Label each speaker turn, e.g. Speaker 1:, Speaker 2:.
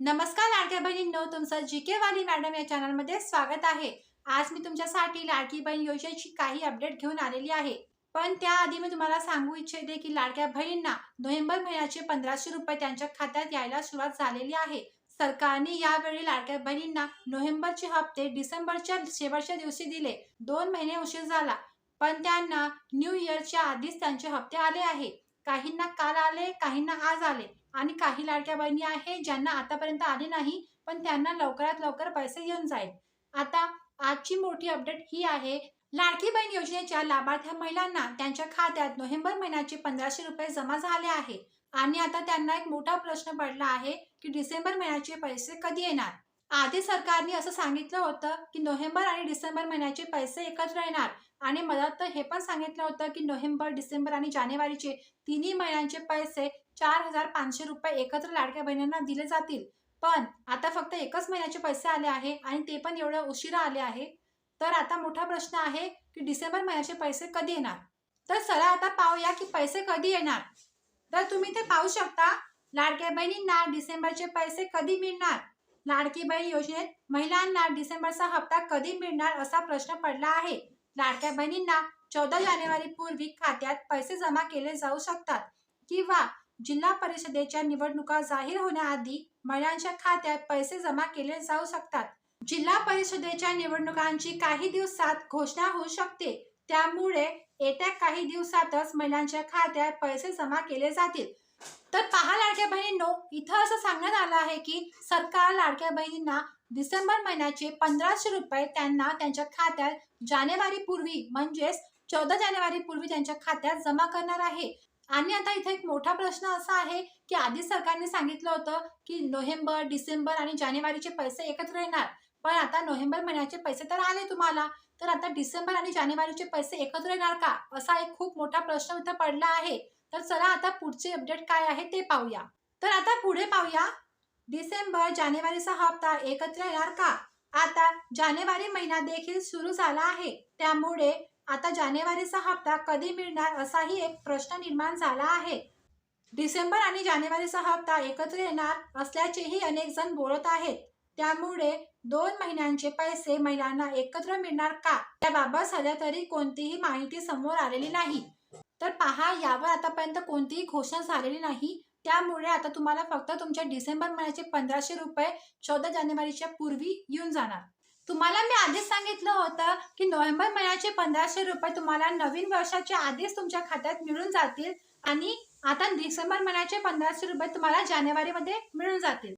Speaker 1: नमस्कार लाडक्या बहिणींनो, तुमचं जीके वाली मॅडम या चॅनलमध्ये स्वागत आहे। आज मी तुमच्यासाठी लाडकी बहीण योजनेची काही अपडेट घेऊन आलेली आहे। पण त्याआधी मी तुम्हाला सांगू इच्छिते की लाडक्या बहिणींना नोव्हेंबर महिन्याचे 1500 रुपये त्यांच्या खात्यात यायला सुरुवात झालेली आहे। सरकारने यावेळी लाडक्या बहिणींना नोव्हेंबरचे हप्ते डिसेंबरच्या शेवटच्या दिवशी दिले। 2 महिने उशीर झाला, पण त्यांना न्यू इयरच्या आधीच त्यांचे हप्ते आले आहे। काहींना काल आले, काहींना आज आले आणि काही लाडक्या बहिणी आहेत ज्यांना आतापर्यंत आले नाही, पण त्यांना लवकरात लवकर पैसे येऊन जाईल। आता आजची मोठी अपडेट ही आहे, लाडकी बहीण योजनेच्या लाभार्थी महिलांना त्यांच्या खात्यात नोव्हेंबर महिन्याचे 1500 रुपये जमा झाले आहे आणि आता त्यांना एक मोठा प्रश्न पडला आहे की डिसेंबर महिन्याचे पैसे कधी येणार। आधी सरकारने असं सांगितलं होतं की नोव्हेंबर आणि डिसेंबर महिन्याचे पैसे एकत्र येणार आणि मला तर हे पण सांगितलं होतं की नोव्हेंबर, डिसेंबर आणि जानेवारीचे तिन्ही महिन्यांचे पैसे 4500 रुपये एकत्र लाडक्या बहिणींना दिले जातील। पण आता फक्त एकच महिन्याचे पैसे आले आहे आणि ते पण एवढ्या उशिरा आले आहे। तर आता मोठा प्रश्न आहे की डिसेंबर महिन्याचे पैसे कधी येणार। तर चला आता पाहूया की पैसे कधी येणार। तर तुम्ही ते पाहू शकता, लाडक्या बहिणींना डिसेंबरचे पैसे कधी मिळणार। लाडकी बहीण योजनेत महिलांना डिसेंबरचा हप्ता कधी मिळणार असा प्रश्न पडला आहे। लाडक्या बहिणींना 14 जानेवारी पूर्वी खात्यात पैसे जमा केले जाऊ शकतात किंवा जिल्हा परिषदेच्या निवडणुका जाहीर होण्याआधी महिलांच्या खात्यात पैसे जमा केले जाऊ शकतात। जिल्हा परिषदेच्या निवडणुकांची काही दिवसात घोषणा होऊ शकते, त्यामुळे येत्या काही दिवसातच महिलांच्या खात्यात पैसे जमा केले जातील। तर पहा लाडक्या बहिणींनो, इथं असं सांगण्यात आलं आहे की सरकार लाडक्या बहिणींना डिसेंबर महिन्याचे 1500 रुपये त्यांना त्यांच्या खात्यात जानेवारी पूर्वी म्हणजेच 14 जानेवारी पूर्वी त्यांच्या खात्यात जमा करणार आहे। आणि आता इथे एक मोठा प्रश्न असा आहे की आधी सरकारने सांगितलं होतं की नोव्हेंबर, डिसेंबर आणि जानेवारीचे पैसे एकत्र येणार, पण आता नोव्हेंबर महिन्याचे पैसे तर आले तुम्हाला, तर आता डिसेंबर आणि जानेवारीचे पैसे एकत्र येणार का, असा एक खूप मोठा प्रश्न इथं पडला आहे। तर चला आता पुढचे अपडेट काय आहे ते पाहूया। तर आता पुढे पाहूया, डिसेंबर जानेवारीचा हप्ता एकत्र येणार का। आता जानेवारी महिना देखील सुरू झाला आहे, त्यामुळे आता जानेवारीचा हप्ता कधी मिळणार असाही एक प्रश्न निर्माण झाला आहे। डिसेंबर आणि जानेवारीचा हप्ता एकत्र येणार असल्याचेही अनेक जण बोलत आहेत, त्यामुळे 2 महिन्यांचे पैसे महिलांना एकत्र मिळणार का, त्याबाबत सध्या तरी कोणतीही माहिती समोर आलेली नाही। तर पहा, यावर आतापर्यंत कोणतीही घोषणा झालेली नाही, त्यामुळे आता तुम्हाला फक्त तुमच्या डिसेंबर महिन्याचे 1500 रुपये 14 जानेवारीच्या पूर्वी येऊन जाणार। तुम्हाला मी आधीच सांगितलं होतं की नोव्हेंबर महिन्याचे 1500 रुपये तुम्हाला नवीन वर्षाच्या आधीच तुमच्या खात्यात मिळून जातील आणि आता डिसेंबर महिन्याचे 1500 रुपये तुम्हाला जानेवारीमध्ये मिळून जातील।